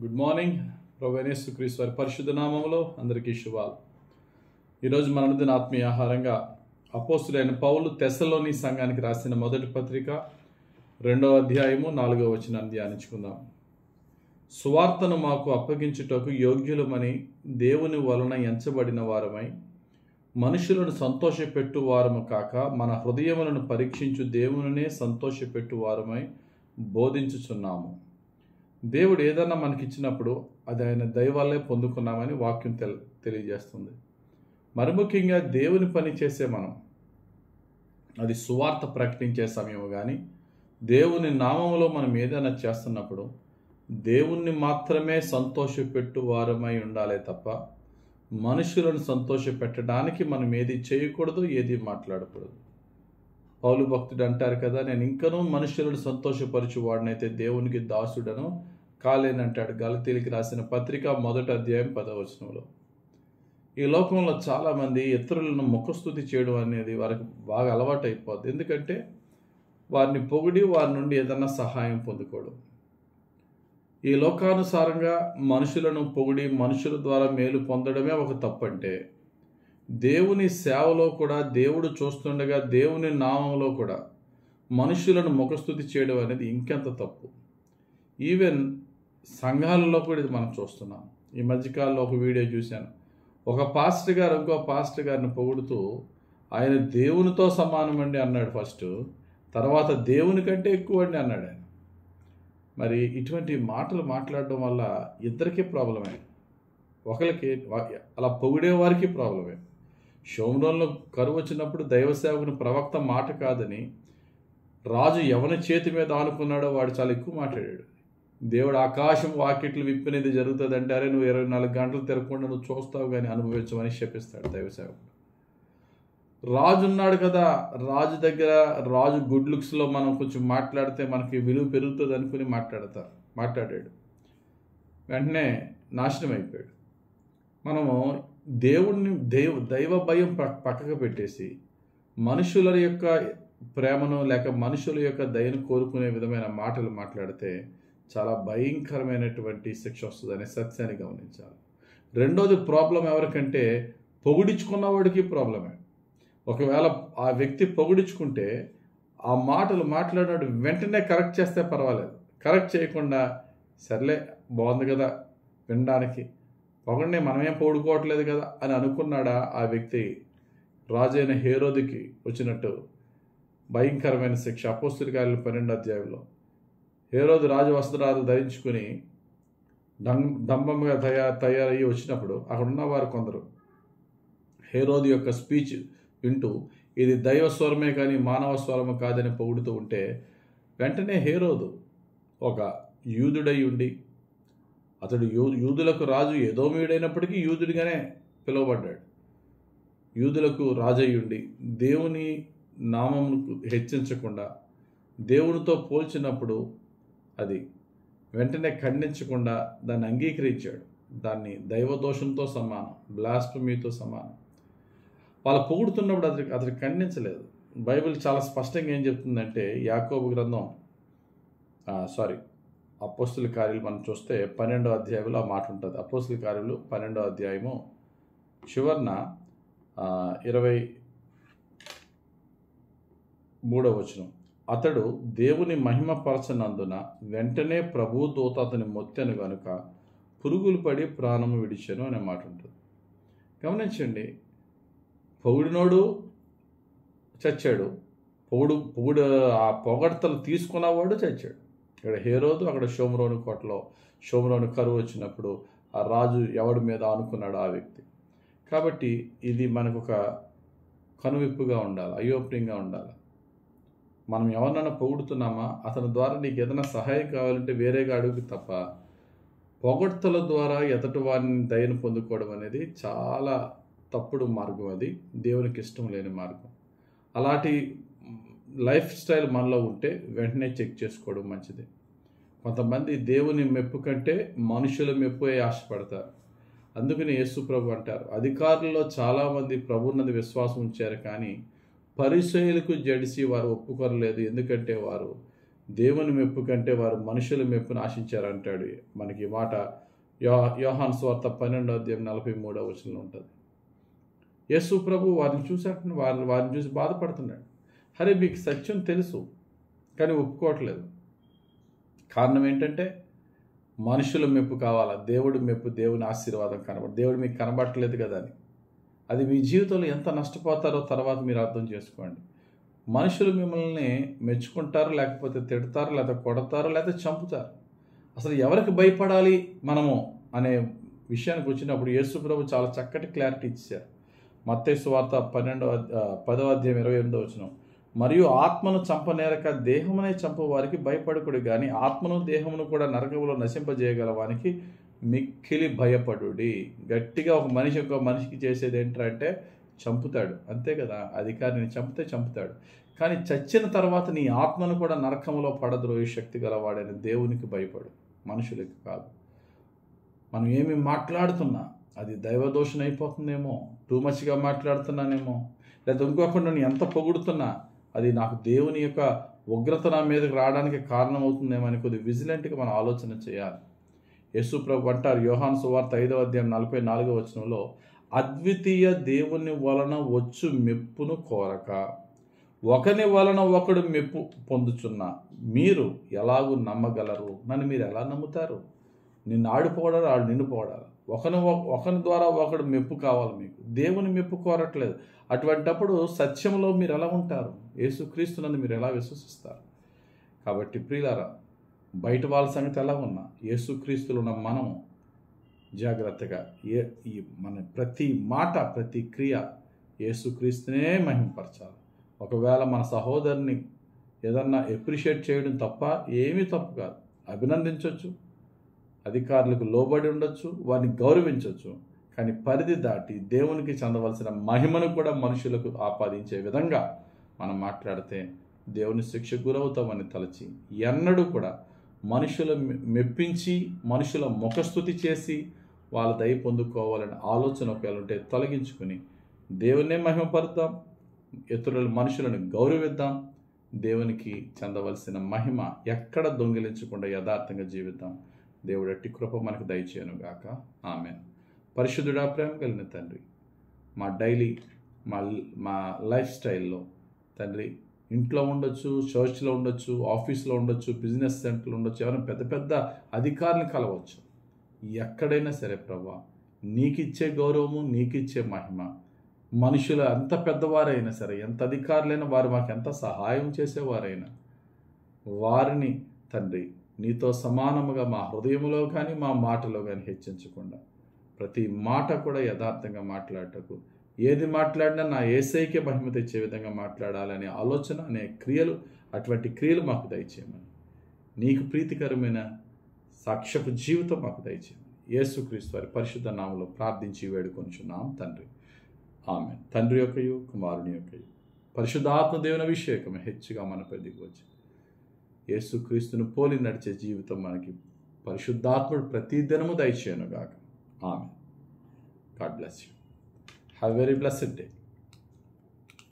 Good morning. ప్రభువైన యేసుక్రీస్తు వారి పరిశుద్ధ నామములో అందరికీ శుభాలు. ఈరోజు మన అనుదిన ఆత్మీయ ఆహారంగా అపోస్తులైన పౌలు తెస్సలోని సంఘానికి రాసిన మొదటి పత్రిక 2వ అధ్యాయము 4వ వచనాన్ని ధ్యానించుకుందాం. సువార్తను మాకు అప్పగించుటకు యోగ్యులమని దేవుని వలన ఎంచబడిన వారమై మనుషులను సంతోషపెట్టు వారము కాక మన హృదయములను పరీక్షించు దేవునినే సంతోషపెట్టు వారమై బోధించుచున్నాము. దేవుడు ఏదన్నా మనకిచ్చినప్పుడు అది ఆయన దయ వల్లే పొందుకున్నామని వాక్యం తెలియజేస్తుంది. మరి ముఖ్యంగా దేవుని పని చేసే మనం, అది సువార్త ప్రకటించే సమయం కానీ దేవుని నామములో మనం ఏదైనా చేస్తున్నప్పుడు దేవుణ్ణి మాత్రమే సంతోషపెట్టు వారమై ఉండాలే తప్ప మనుషులను సంతోషపెట్టడానికి మనం ఏది చేయకూడదు, ఏది మాట్లాడకూడదు. పౌలు భక్తుడు అంటారు కదా, నేను ఇంకనూ మనుషులను సంతోషపరచు వాడినైతే దేవునికి దాసుడను కాలేనంటాడు. గలతీయులకు రాసిన పత్రిక 1వ అధ్యాయం 10వ వచనంలో. ఈ లోకంలో చాలామంది ఇతరులను ముఖస్తుతి చేయడం అనేది వారికి బాగా అలవాటు అయిపోద్ది. ఎందుకంటే వారిని పొగిడి వారి నుండి ఏదన్నా సహాయం పొందుకోవడం. ఈ లోకానుసారంగా మనుషులను పొగిడి మనుషుల ద్వారా మేలు పొందడమే ఒక తప్పంటే, దేవుని సేవలో కూడా దేవుడు చూస్తుండగా దేవుని నామంలో కూడా మనుషులను ముఖస్తుతి చేయడం అనేది ఇంకెంత తప్పు. ఈవెన్ సంఘాలలో కూడా ఇది మనం చూస్తున్నాం. ఈ మధ్యకాలంలో ఒక వీడియో చూశాను. ఒక పాస్టర్ గారు ఇంకో పాస్టర్ గారిని పొగుడుతూ ఆయన దేవునితో సమానమండి అన్నాడు ఫస్ట్, తర్వాత దేవుని కంటే ఎక్కువ అండి అన్నాడు ఆయన. మరి ఇటువంటి మాటలు మాట్లాడడం వల్ల ఇద్దరికీ ప్రాబ్లమే. ఒకరికి అలా పొగిడే వారికి ప్రాబ్లమే. షోమ్రోన్లో కరువు వచ్చినప్పుడు దైవ సేవకుని ప్రవక్త మాట కాదని రాజు ఎవరి చేతి మీద ఆనుకున్నాడో వాడు చాలా ఎక్కువ మాట్లాడాడు. దేవుడు ఆకాశం వాకిట్లు విప్పినది జరుగుతుంది అంటారే, నువ్వు 24 గంటలు తిరగకుండా నువ్వు చూస్తావు కానీ అనుభవించమని శపిస్తాడు దైవ సేవకుడు. రాజు ఉన్నాడు కదా, రాజు దగ్గర రాజు గుడ్ లుక్స్లో మనం కొంచెం మాట్లాడితే మనకి విలువ పెరుగుతుంది అనుకుని మాట్లాడాడు. వెంటనే నాశనం అయిపోయాడు. మనము దేవుణ్ణి దైవ భయం పక్కకు పెట్టేసి మనుషుల యొక్క ప్రేమను లేక మనుషుల యొక్క దయను కోరుకునే విధమైన మాటలు మాట్లాడితే చాలా భయంకరమైనటువంటి శిక్ష వస్తుంది అనే సత్యాన్ని గమనించాలి. రెండోది ప్రాబ్లం ఎవరికంటే పొగిడించుకున్నవాడికి ప్రాబ్లమే. ఒకవేళ ఆ వ్యక్తి పొగిడించుకుంటే ఆ మాటలు మాట్లాడినాడు వెంటనే కరెక్ట్ చేస్తే పర్వాలేదు. కరెక్ట్ చేయకుండా సర్లే బాగుంది కదా వినడానికి, పొగడిని మనమేం పొగుడుకోవట్లేదు కదా అని అనుకున్నాడా ఆ వ్యక్తి, రాజైన హేరోదుకి వచ్చినట్టు భయంకరమైన శిక్ష. అపోస్తుల కార్యాలు 12వ అధ్యాయంలో హేరోదు రాజు వస్త్రాలు ధరించుకుని డంబంగా తయారయ్యి వచ్చినప్పుడు అక్కడ ఉన్నవారు కొందరు హేరోదు యొక్క స్పీచ్ వింటూ ఇది దైవ స్వరమే కానీ మానవ స్వరము కాదని పొగుడుతూ ఉంటే వెంటనే హేరోదు ఒక యూదుడై ఉండి, అతడు యూదులకు రాజు ఎదోమీయుడైనప్పటికీ యూదుడిగానే పిలువబడ్డాడు. యూదులకు రాజు అయి ఉండి దేవుని నామమును హెచ్చించకుండా దేవునితో పోల్చినప్పుడు అది వెంటనే ఖండించకుండా దాన్ని అంగీకరించాడు. దాన్ని దైవదోషంతో సమానం, బ్లాస్ఫమీతో సమానం. వాళ్ళు పొగుడుతున్నప్పుడు అతను ఖండించలేదు. బైబిల్ చాలా స్పష్టంగా ఏం చెప్తుందంటే, యాకోబు గ్రంథం అపోస్తుల కార్యాలు మనం చూస్తే 12వ అధ్యాయంలో ఆ మాట ఉంటుంది. అపోస్తుల కార్యాలు 12వ అధ్యాయము చివరన 23వ వచనం, అతడు దేవుని మహిమపరచనందున వెంటనే ప్రభు దూత అతని మొత్తెను గనుక పురుగులు పడి ప్రాణము విడిచెను అనే మాట ఉంటుంది. గమనించండి, పొగిడినోడు చచ్చాడు, ఆ పొగడ్తలు తీసుకున్నవాడు చచ్చాడు. ఇక్కడ హేరోదు, అక్కడ షోమ్రోను కరువు వచ్చినప్పుడు ఆ రాజు ఎవడి మీద ఆనుకున్నాడు ఆ వ్యక్తి. కాబట్టి ఇది మనకు ఒక కనువిప్పుగా ఉండాలి, ఐ ఓపెనింగ్గా ఉండాలి. మనం ఎవరినైనా పొగుడుతున్నామా, అతని ద్వారా నీకు ఏదైనా సహాయం కావాలంటే వేరేగా అడుగు తప్ప పొగడ్తల ద్వారా ఎదటి వారిని దయను పొందుకోవడం అనేది చాలా తప్పుడు మార్గం. అది దేవునికి ఇష్టం లేని మార్గం. అలాంటి లైఫ్ స్టైల్ మనలో ఉంటే వెంటనే చెక్ చేసుకోవడం మంచిది. కొంతమంది దేవుని మెప్పు కంటే మనుషుల మెప్పుయే ఆశపడతారు. అందుకని యేసు ప్రభు అంటారు, అధికారుల్లో చాలామంది ప్రభువునందు విశ్వాసం ఉంచారు కానీ పరిసయ్యులకు జడిసి వారు ఒప్పుకోరలేదు. ఎందుకంటే వారు దేవుని మెప్పు కంటే వారు మనుషుల మెప్పును ఆశించారంటాడు. మనకి ఈ మాట యోహాను సువార్త 12:43 ఉంటుంది. యేసు ప్రభు వారిని చూసాక వారిని చూసి బాధపడుతున్నాడు. అరే మీకు సత్యం తెలుసు కానీ ఒప్పుకోవట్లేదు. కారణం ఏంటంటే మనుషుల మెప్పు కావాలా, దేవుడి మెప్పు, దేవుని ఆశీర్వాదం దేవుడు మీకు కనబడట్లేదు కదా అని. అది మీ జీవితంలో ఎంత నష్టపోతారో తర్వాత మీరు అర్థం చేసుకోండి. మనుషులు మిమ్మల్ని మెచ్చుకుంటారు, లేకపోతే తిడతారు, లేకపోతే కొడతారు, లేకపోతే చంపుతారు. అసలు ఎవరికి భయపడాలి మనము అనే విషయానికి వచ్చినప్పుడు యేసు ప్రభు చాలా చక్కటి క్లారిటీ ఇచ్చారు. మత్తయి సువార్త 10:28 మరియు ఆత్మను చంపనేరక దేహమునే చంపు వారికి భయపడకుడు కానీ ఆత్మను దేహమును కూడా నరకములో నశింపజేయగల వానికి మిక్కిలి భయపడుడి. గట్టిగా ఒక మనిషికి చేసేది ఏంటంటే చంపుతాడు, అంతే కదా. అధికారిని చంపితే చంపుతాడు, కానీ చచ్చిన తర్వాత నీ ఆత్మను కూడా నరకంలో పడద్రోయే శక్తి గలవాడని దేవునికి భయపడు, మనుషులకి కాదు. మనం ఏమి మాట్లాడుతున్నా అది దైవదోషణ అయిపోతుందేమో, టూ మచ్గా మాట్లాడుతున్నానేమో, లేదా ఇంకొకటి నేను ఎంత పొగుడుతున్నా అది నాకు దేవుని యొక్క ఉగ్రత నా మీదకి రావడానికి కారణమవుతుందేమో అని కొద్దిగా విజిలెంట్గా మనం ఆలోచన చేయాలి. యేసు ప్రభు అంటారు యోహాను సువార్త 5:44 అద్వితీయ దేవుని వలన వచ్చు మెప్పును కోరక ఒకని వలన ఒకడు మెప్పు పొందుచున్నా మీరు ఎలాగూ నమ్మగలరు? నన్ను మీరు ఎలా నమ్ముతారు? నిన్ను ఆడిపోవడారు, ఆడు నిన్ను పోవడారు. ఒకని ద్వారా ఒకడు మెప్పు కావాలి. మీకు దేవుని మెప్పు కోరట్లేదు. అటువంటప్పుడు సత్యంలో మీరు ఎలా ఉంటారు? యేసుక్రీస్తునందు మీరు ఎలా విశ్వసిస్తారు? కాబట్టి ప్రియులారా, బయట వాళ్ళ సంగతి ఎలా ఉన్నా యేసుక్రీస్తులో ఉన్న మనము జాగ్రత్తగా మన ప్రతి మాట, ప్రతి క్రియ యేసుక్రీస్తునే మహిమపరచాలి. ఒకవేళ మన సహోదరుని ఏదన్నా ఎప్రిషియేట్ చేయడం తప్ప ఏమీ తప్పు కాదు. అభినందించవచ్చు, అధికారులకు లోబడి ఉండొచ్చు, వారిని గౌరవించవచ్చు. కానీ పరిధి దాటి దేవునికి చెందవలసిన మహిమను కూడా మనుషులకు ఆపాదించే విధంగా మనం మాట్లాడితే దేవుని శిక్షకు గురవుతామని తలచి ఎన్నడూ కూడా మనుషుల మెప్పించి మనుషుల ముఖస్తుతి చేసి వాళ్ళ దయ పొందుకోవాలని ఆలోచన ఒకవేళ ఉంటే తొలగించుకుని దేవున్నే మహిమపరుద్దాం, ఇతరుల మనుషులను గౌరవిద్దాం, దేవునికి చెందవలసిన మహిమ ఎక్కడ దొంగిలించకుండా యథార్థంగా జీవిద్దాం. దేవుడు అట్టి కృప మనకు దయచేయను గాక. ఆమేన్. పరిశుద్ధుడా, ప్రేమ కలిగిన తండ్రి, మా డైలీ మా లైఫ్ స్టైల్లో తండ్రి, ఇంట్లో ఉండొచ్చు, చర్చ్లో ఉండొచ్చు, ఆఫీస్లో ఉండొచ్చు, బిజినెస్ సెంటర్లో ఉండొచ్చు, ఎవరైనా పెద్ద పెద్ద అధికారులను కలవచ్చు. ఎక్కడైనా సరే ప్రభా, నీకిచ్చే గౌరవము, నీకిచ్చే మహిమ మనుషులు ఎంత పెద్దవారైనా సరే, ఎంత అధికారులైనా, వారు మాకు ఎంత సహాయం చేసేవారైనా వారిని తండ్రి నీతో సమానముగా మా హృదయంలో కానీ మా మాటలో కానీ హెచ్చించకుండా ప్రతి మాట కూడా యథార్థంగా మాట్లాడటకు, ఏది మాట్లాడినా నా యేసయ్యకే మహిమ తెచ్చే విధంగా మాట్లాడాలనే ఆలోచన, అనే క్రియలు, అటువంటి క్రియలు మాకు దయచేయమని, నీకు ప్రీతికరమైన సాక్ష్యపు జీవితం మాకు దయచేయమని యేసుక్రీస్తు వారి పరిశుద్ధ నామములో ప్రార్థించి వేడుకొనుచున్నాం తండ్రి. ఆమేన్. తండ్రి యొక్కయు కుమారుని యొక్కయు పరిశుద్ధాత్మ దేవుని అభిషేకం హెచ్చుగా మనపై దిగివచ్చి యేసుక్రీస్తును పోలి నడిచే జీవితం మనకి పరిశుద్ధాత్ముడు ప్రతి దినము దయచేయనుగాక. ఆమేన్. God bless you. Have a very blessed day.